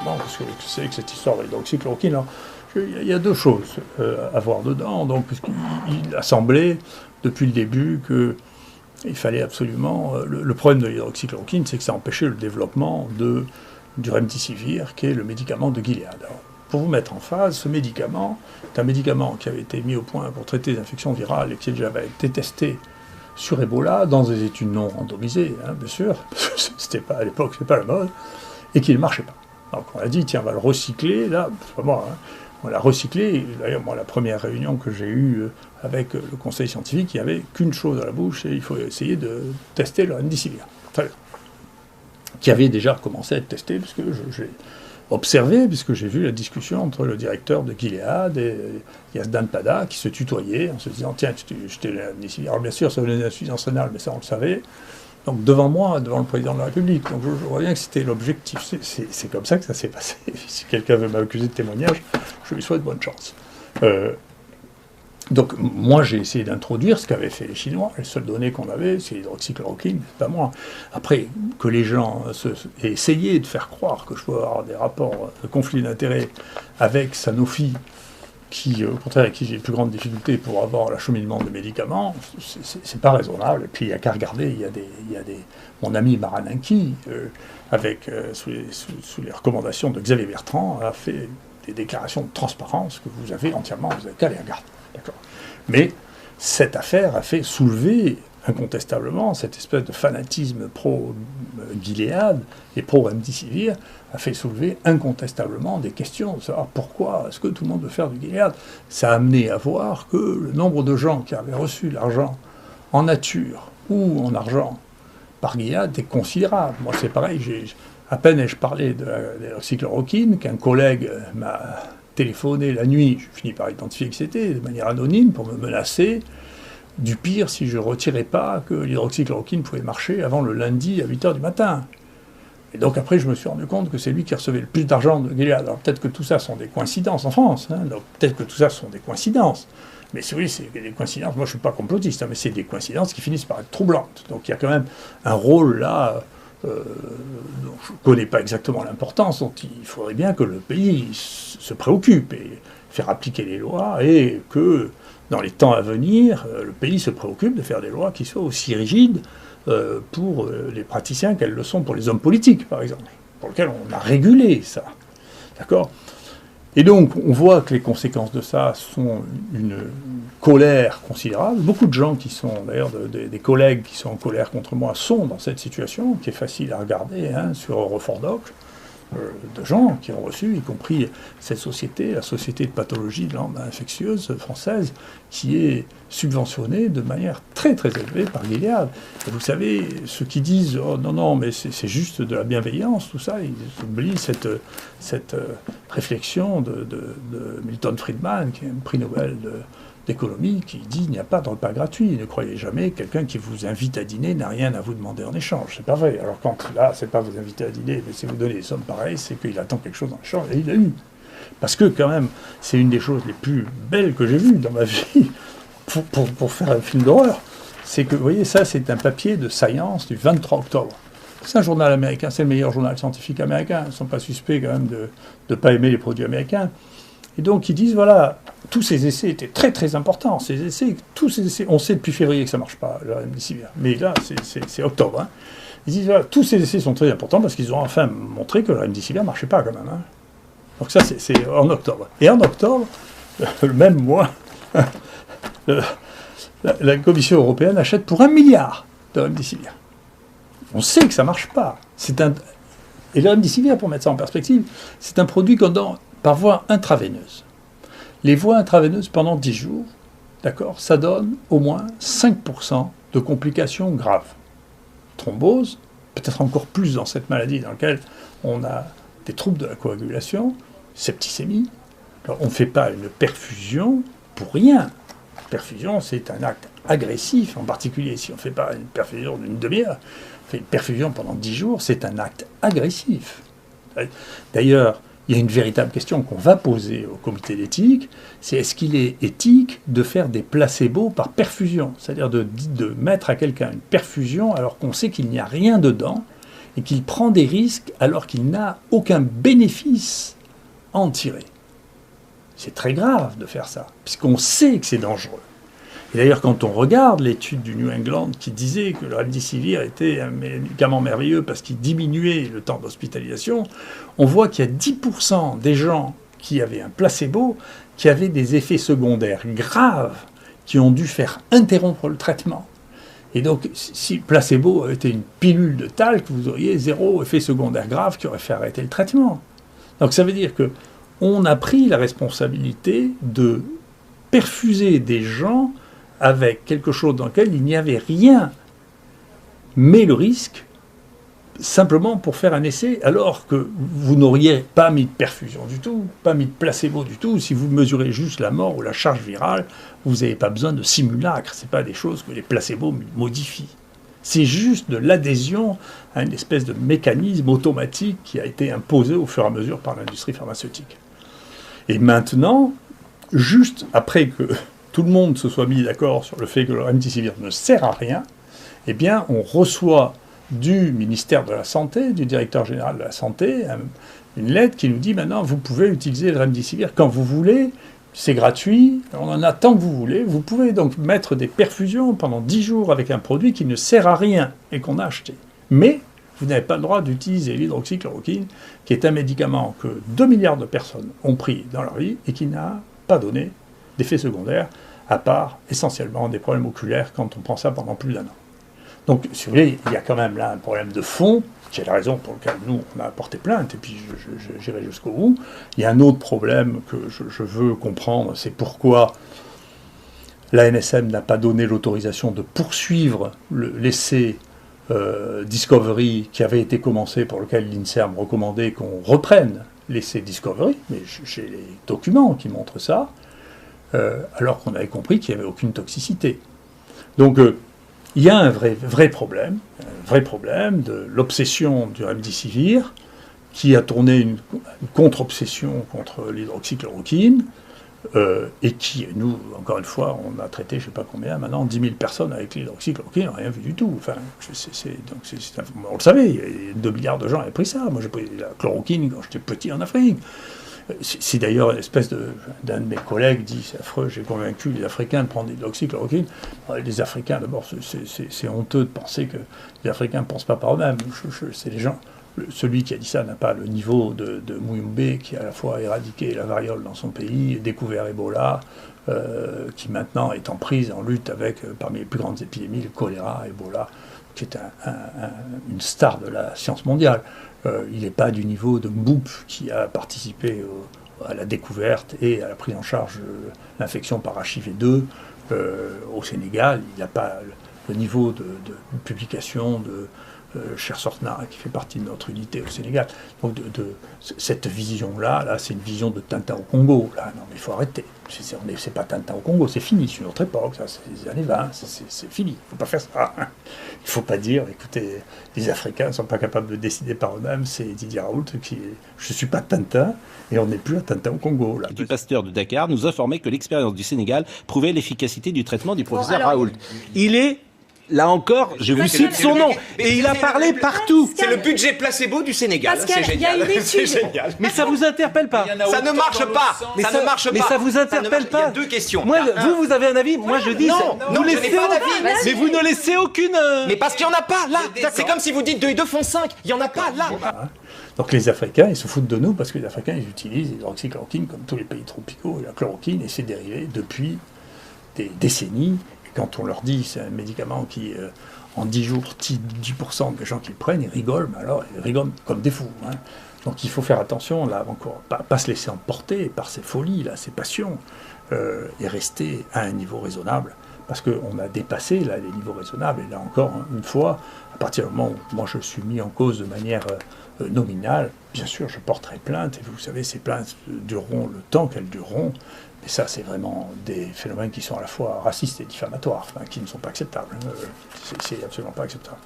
absolument ce que c'est que cette histoire de l'hydroxychloroquine. Alors, il y a deux choses à voir dedans. Donc, puisqu'il a semblé, depuis le début, qu'il fallait absolument... Le problème de l'hydroxychloroquine, c'est que ça empêchait le développement du remdesivir, qui est le médicament de Gilead. Alors, pour vous mettre en phase, ce médicament est un médicament qui avait été mis au point pour traiter des infections virales et qui avait été testé sur Ebola, dans des études non randomisées, hein, bien sûr, c'était pas, à l'époque, c'était pas la mode, et qui ne marchait pas. Donc on a dit, tiens, on va le recycler, là, c'est pas moi, hein, on l'a recyclé, d'ailleurs, moi, la première réunion que j'ai eue avec le conseil scientifique, il n'y avait qu'une chose à la bouche, et il faut essayer de tester le remdesivir. Très bien. Qui avait déjà commencé à être testé, parce que j'ai observé, puisque j'ai vu la discussion entre le directeur de Gilead et Yazdan Pada, qui se tutoyaient en se disant, tiens, je t'ai le remdesivir. Alors bien sûr, ça venait de l'insuffisance rénale, mais ça on le savait. Donc devant moi, devant le président de la République. Donc je vois bien que c'était l'objectif. C'est comme ça que ça s'est passé. Si quelqu'un veut m'accuser de témoignage, je lui souhaite bonne chance. Donc moi j'ai essayé d'introduire ce qu'avaient fait les Chinois. Les seules données qu'on avait, c'est l'hydroxychloroquine, c'est pas moi. Après, que les gens aient essayé de faire croire que je peux avoir des rapports de conflit d'intérêts avec Sanofi, qui, au contraire, avec qui j'ai les plus grandes difficultés pour avoir l'acheminement de médicaments, c'est pas raisonnable. Et puis, il n'y a qu'à regarder, mon ami Maranaki, sous les recommandations de Xavier Bertrand, a fait des déclarations de transparence que vous avez entièrement, vous n'avez qu'à les regarder. D'accord. Mais cette affaire a fait soulever incontestablement cette espèce de fanatisme pro-Gilead et pro-remdesivir a fait soulever incontestablement des questions de savoir pourquoi est-ce que tout le monde veut faire du Gilead. Ça a amené à voir que le nombre de gens qui avaient reçu l'argent en nature ou en argent par Gilead est considérable. Moi c'est pareil, à peine ai-je parlé de l'hydroxychloroquine qu'un collègue m'a téléphoné la nuit, je finis par identifier que c'était, de manière anonyme, pour me menacer du pire si je ne retirais pas que l'hydroxychloroquine pouvait marcher avant le lundi à 8h du matin. Et donc après, je me suis rendu compte que c'est lui qui recevait le plus d'argent de Gilead. Alors peut-être que tout ça sont des coïncidences en France, hein, donc peut-être que tout ça sont des coïncidences. Mais oui, c'est des coïncidences, moi je ne suis pas complotiste, hein, mais c'est des coïncidences qui finissent par être troublantes. Donc il y a quand même un rôle là, dont je ne connais pas exactement l'importance, dont il faudrait bien que le pays se préoccupe et faire appliquer les lois, et que dans les temps à venir, le pays se préoccupe de faire des lois qui soient aussi rigides pour les praticiens qu'elles le sont pour les hommes politiques, par exemple, pour lesquels on a régulé ça. D'accord ? Et donc, on voit que les conséquences de ça sont une colère considérable. Beaucoup de gens qui sont, d'ailleurs, des collègues qui sont en colère contre moi, sont dans cette situation, qui est facile à regarder hein, sur Eurofordoc, de gens qui ont reçu, y compris cette société, la Société de pathologie de l'âme infectieuse française, qui est subventionnée de manière très très élevée par Gilead. Et vous savez, ceux qui disent « Oh non, non, mais c'est juste de la bienveillance », tout ça, ils oublient cette réflexion de Milton Friedman, qui est un prix Nobel d'économie, qui dit « Il n'y a pas de repas gratuit. Ne croyez jamais que quelqu'un qui vous invite à dîner n'a rien à vous demander en échange. » C'est pas vrai. Alors quand là, c'est pas vous inviter à dîner, mais si vous donnez des sommes pareilles, c'est qu'il attend quelque chose en échange, et il l'a eu. Parce que quand même, c'est une des choses les plus belles que j'ai vues dans ma vie, pour faire un film d'horreur. C'est que, vous voyez, ça, c'est un papier de Science du 23 octobre. C'est un journal américain, c'est le meilleur journal scientifique américain. Ils ne sont pas suspects quand même de ne pas aimer les produits américains. Et donc, ils disent, voilà, tous ces essais étaient très très importants. Tous ces essais, on sait depuis février que ça ne marche pas, le remdesivir. Mais là, c'est octobre. Hein. Ils disent, voilà, tous ces essais sont très importants parce qu'ils ont enfin montré que le remdesivir ne marchait pas quand même. Hein. Donc ça, c'est en octobre. Et en octobre, le même mois, la Commission européenne achète pour 1 milliard de remdesivir. On sait que ça ne marche pas. Et le remdesivir, pour mettre ça en perspective, c'est un produit qu'on donne par voie intraveineuse. Les voies intraveineuses pendant 10 jours, d'accord, ça donne au moins 5% de complications graves. Thrombose, peut-être encore plus dans cette maladie dans laquelle on a des troubles de la coagulation, septicémie. Alors, on ne fait pas une perfusion pour rien. La perfusion, c'est un acte agressif, en particulier si on ne fait pas une perfusion d'une demi-heure. On fait une perfusion pendant 10 jours, c'est un acte agressif. D'ailleurs, il y a une véritable question qu'on va poser au comité d'éthique, c'est est-ce qu'il est éthique de faire des placebos par perfusion, c'est-à-dire de mettre à quelqu'un une perfusion alors qu'on sait qu'il n'y a rien dedans, et qu'il prend des risques alors qu'il n'a aucun bénéfice à en tirer. C'est très grave de faire ça, puisqu'on sait que c'est dangereux. Et d'ailleurs, quand on regarde l'étude du New England qui disait que le remdesivir était un médicament merveilleux parce qu'il diminuait le temps d'hospitalisation, on voit qu'il y a 10% des gens qui avaient un placebo qui avaient des effets secondaires graves qui ont dû faire interrompre le traitement. Et donc, si le placebo était une pilule de talc, vous auriez 0 effet secondaire grave qui aurait fait arrêter le traitement. Donc ça veut dire qu'on a pris la responsabilité de perfuser des gens avec quelque chose dans lequel il n'y avait rien, mais le risque, simplement pour faire un essai, alors que vous n'auriez pas mis de perfusion du tout, pas mis de placebo du tout. Si vous mesurez juste la mort ou la charge virale, vous n'avez pas besoin de simulacre. Ce n'est pas des choses que les placebos modifient. C'est juste de l'adhésion à une espèce de mécanisme automatique qui a été imposé au fur et à mesure par l'industrie pharmaceutique. Et maintenant, juste après que tout le monde se soit mis d'accord sur le fait que le remdesivir ne sert à rien, eh bien, on reçoit du ministère de la Santé, du directeur général de la Santé, une lettre qui nous dit maintenant, vous pouvez utiliser le remdesivir quand vous voulez, c'est gratuit, on en a tant que vous voulez, vous pouvez donc mettre des perfusions pendant 10 jours avec un produit qui ne sert à rien et qu'on a acheté. Mais vous n'avez pas le droit d'utiliser l'hydroxychloroquine, qui est un médicament que 2 milliards de personnes ont pris dans leur vie et qui n'a pas donné d'effets secondaires, à part essentiellement des problèmes oculaires quand on prend ça pendant plus d'1 an. Donc, si vous voulez, il y a quand même là un problème de fond, qui est la raison pour laquelle nous, on a porté plainte, et puis j'irai jusqu'au bout. Il y a un autre problème que je veux comprendre, c'est pourquoi l'ANSM n'a pas donné l'autorisation de poursuivre l'essai Discovery qui avait été commencé, pour lequel l'INSERM recommandait qu'on reprenne l'essai Discovery, mais j'ai les documents qui montrent ça, alors qu'on avait compris qu'il n'y avait aucune toxicité. Donc, il y a un vrai problème de l'obsession du remdesivir qui a tourné une contre-obsession contre l'hydroxychloroquine et qui, nous, encore une fois, on a traité, je ne sais pas combien, maintenant 10 000 personnes avec l'hydroxychloroquine, on n'a rien vu du tout. Enfin, on le savait, il y a 2 milliards de gens avaient pris ça. Moi, j'ai pris la chloroquine quand j'étais petit en Afrique. Si d'ailleurs une espèce d'un de mes collègues dit c'est affreux, j'ai convaincu les Africains de prendre de l'hydroxychloroquine. Les Africains, d'abord, c'est honteux de penser que les Africains ne pensent pas par eux-mêmes. C'est les gens. Celui qui a dit ça n'a pas le niveau de Muyumbe, qui a à la fois éradiqué la variole dans son pays, découvert Ebola, qui maintenant est en prise, en lutte avec, parmi les plus grandes épidémies, le choléra, Ebola, qui est une star de la science mondiale. Il n'est pas du niveau de Mboup, qui a participé à la découverte et à la prise en charge de l'infection par HIV2 au Sénégal. Il n'a pas le niveau de publication de Cher Sortna, qui fait partie de notre unité au Sénégal. Donc cette vision-là, c'est une vision de Tintin au Congo. Là, non, mais il faut arrêter. C'est pas Tintin au Congo, c'est fini, c'est une autre époque, ça, c'est les années 20, c'est fini. Il ne faut pas faire ça. Il ne faut pas dire, écoutez, les Africains ne sont pas capables de décider par eux-mêmes, c'est Didier Raoult qui est... Je ne suis pas Tintin, et on n'est plus à Tintin au Congo. Là. Du Pasteur de Dakar nous informait que l'expérience du Sénégal prouvait l'efficacité du traitement du professeur Raoult. Il est... Là encore, je vous cite son nom. Et il a parlé partout. C'est le budget placebo du Sénégal. C'est génial. C'est génial. Mais ça vous interpelle pas? Ça ne marche pas. Ça ne marche pas. Mais ça vous interpelle pas? Il y a deux questions. Moi, vous avez un avis? Moi, je dis... Non, je n'ai pas d'avis. Mais vous ne laissez aucune... Mais parce qu'il n'y en a pas, là. C'est comme si vous dites 2 et 2 font 5. Il n'y en a pas, là. Donc les Africains, ils se foutent de nous parce que les Africains, ils utilisent l'hydroxychloroquine comme tous les pays tropicaux, et la chloroquine et ses dérivés depuis des décennies. Quand on leur dit c'est un médicament qui, en 10 jours, 10% des gens qui le prennent, ils rigolent, mais alors ils rigolent comme des fous. Hein. Donc il faut faire attention, là, encore, pas se laisser emporter par ces folies, là, ces passions, et rester à un niveau raisonnable, parce qu'on a dépassé là, les niveaux raisonnables. Et là encore, une fois, à partir du moment où moi je suis mis en cause de manière nominale, bien sûr, je porterai plainte, et vous savez, ces plaintes dureront le temps qu'elles dureront. Mais ça, c'est vraiment des phénomènes qui sont à la fois racistes et diffamatoires, enfin, qui ne sont pas acceptables. C'est absolument pas acceptable.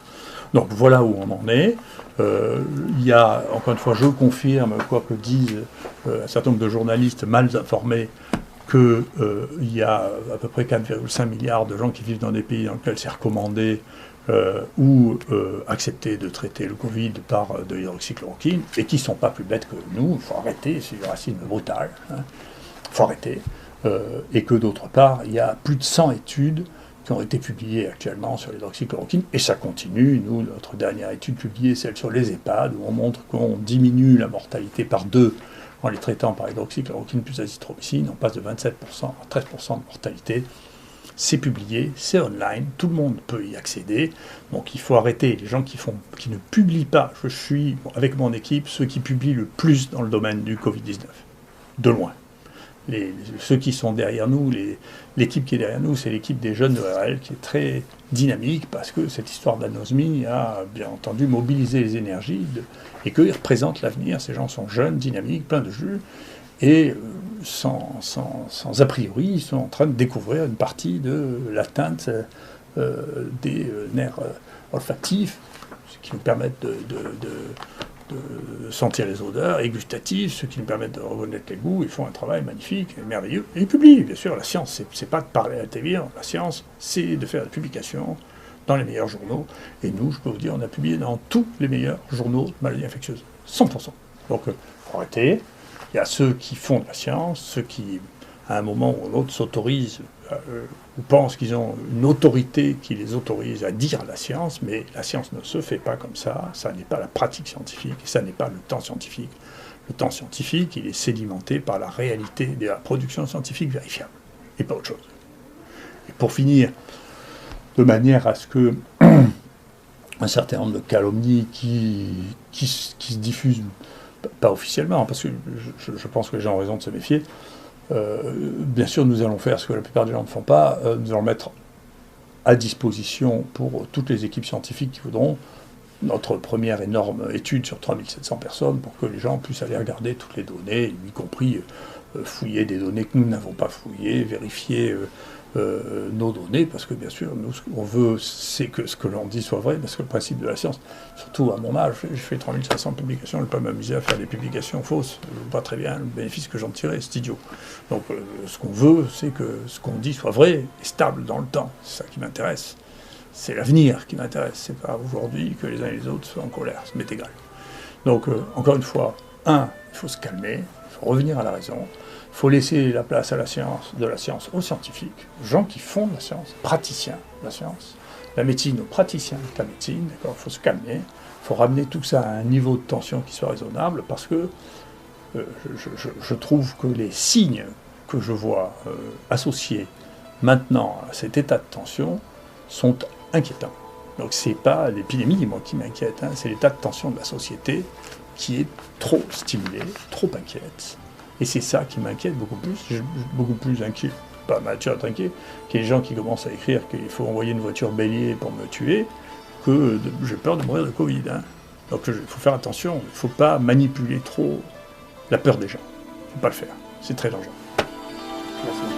Donc voilà où on en est. Il y a, encore une fois, je confirme, quoi que disent un certain nombre de journalistes mal informés, qu'il y a à peu près 4,5 milliards de gens qui vivent dans des pays dans lesquels c'est recommandé ou accepter de traiter le Covid par de l'hydroxychloroquine, et qui ne sont pas plus bêtes que nous. Il faut arrêter, c'est du racisme brutal. Il faut arrêter. Et que d'autre part, il y a plus de 100 études qui ont été publiées actuellement sur l'hydroxychloroquine, et ça continue. Nous, notre dernière étude publiée, celle sur les EHPAD, où on montre qu'on diminue la mortalité par 2 en les traitant par hydroxychloroquine plus azithromycine, on passe de 27% à 13% de mortalité. C'est publié, c'est online, tout le monde peut y accéder. Donc il faut arrêter les gens qui ne publient pas. Je suis, avec mon équipe, ceux qui publient le plus dans le domaine du Covid-19, de loin. Ceux qui sont derrière nous, l'équipe qui est derrière nous, c'est l'équipe des jeunes de RL qui est très dynamique, parce que cette histoire d'anosmie a bien entendu mobilisé les énergies et qu'ils représentent l'avenir. Ces gens sont jeunes, dynamiques, pleins de jus, et sans a priori, ils sont en train de découvrir une partie de l'atteinte des nerfs olfactifs, ce qui nous permettent de sentir les odeurs, et gustatifs, ce qui nous permettent de reconnaître les goûts. Ils font un travail magnifique et merveilleux. Et ils publient, bien sûr. La science, c'est pas de parler à la télévision. La science, c'est de faire des publications dans les meilleurs journaux. Et nous, je peux vous dire, on a publié dans tous les meilleurs journaux de maladies infectieuses. 100%. Donc, faut arrêter. Il y a ceux qui font de la science, ceux qui, à un moment ou à l'autre, s'autorisent ou pensent qu'ils ont une autorité qui les autorise à dire la science, mais la science ne se fait pas comme ça n'est pas la pratique scientifique, et ça n'est pas le temps scientifique. Le temps scientifique, il est sédimenté par la réalité de la production scientifique vérifiable, et pas autre chose. Et pour finir, de manière à ce que un certain nombre de calomnies qui se diffusent, pas officiellement, parce que je pense que les gens ont raison de se méfier. Bien sûr, nous allons faire ce que la plupart des gens ne font pas, nous allons mettre à disposition pour toutes les équipes scientifiques qui voudront notre première énorme étude sur 3700 personnes, pour que les gens puissent aller regarder toutes les données, y compris fouiller des données que nous n'avons pas fouillées, vérifier nos données, parce que bien sûr, nous, ce qu'on veut, c'est que ce que l'on dit soit vrai, parce que le principe de la science, surtout à mon âge, je fais 3500 publications, je ne vais pas m'amuser à faire des publications fausses, je ne vois pas très bien le bénéfice que j'en tirais, c'est idiot. Donc ce qu'on veut, c'est que ce qu'on dit soit vrai et stable dans le temps, c'est ça qui m'intéresse. C'est l'avenir qui m'intéresse, c'est pas aujourd'hui que les uns et les autres soient en colère, ça m'est égal. Donc encore une fois, il faut se calmer, il faut revenir à la raison. Il faut laisser la place à de la science aux scientifiques, aux gens qui font de la science, praticiens de la science, la médecine aux praticiens de la médecine, d'accord. Il faut se calmer, il faut ramener tout ça à un niveau de tension qui soit raisonnable, parce que je trouve que les signes que je vois associés maintenant à cet état de tension sont inquiétants. Donc c'est pas l'épidémie, moi, qui m'inquiète, c'est l'état de tension de la société qui est trop stimulé, trop inquiète. Et c'est ça qui m'inquiète beaucoup plus. Je suis beaucoup plus inquiet, pas Mathieu inquiet, qu'il y ait des gens qui commencent à écrire qu'il faut envoyer une voiture bélier pour me tuer, que j'ai peur de mourir de Covid. Donc il faut faire attention, il ne faut pas manipuler trop la peur des gens. Il ne faut pas le faire, c'est très dangereux. Merci.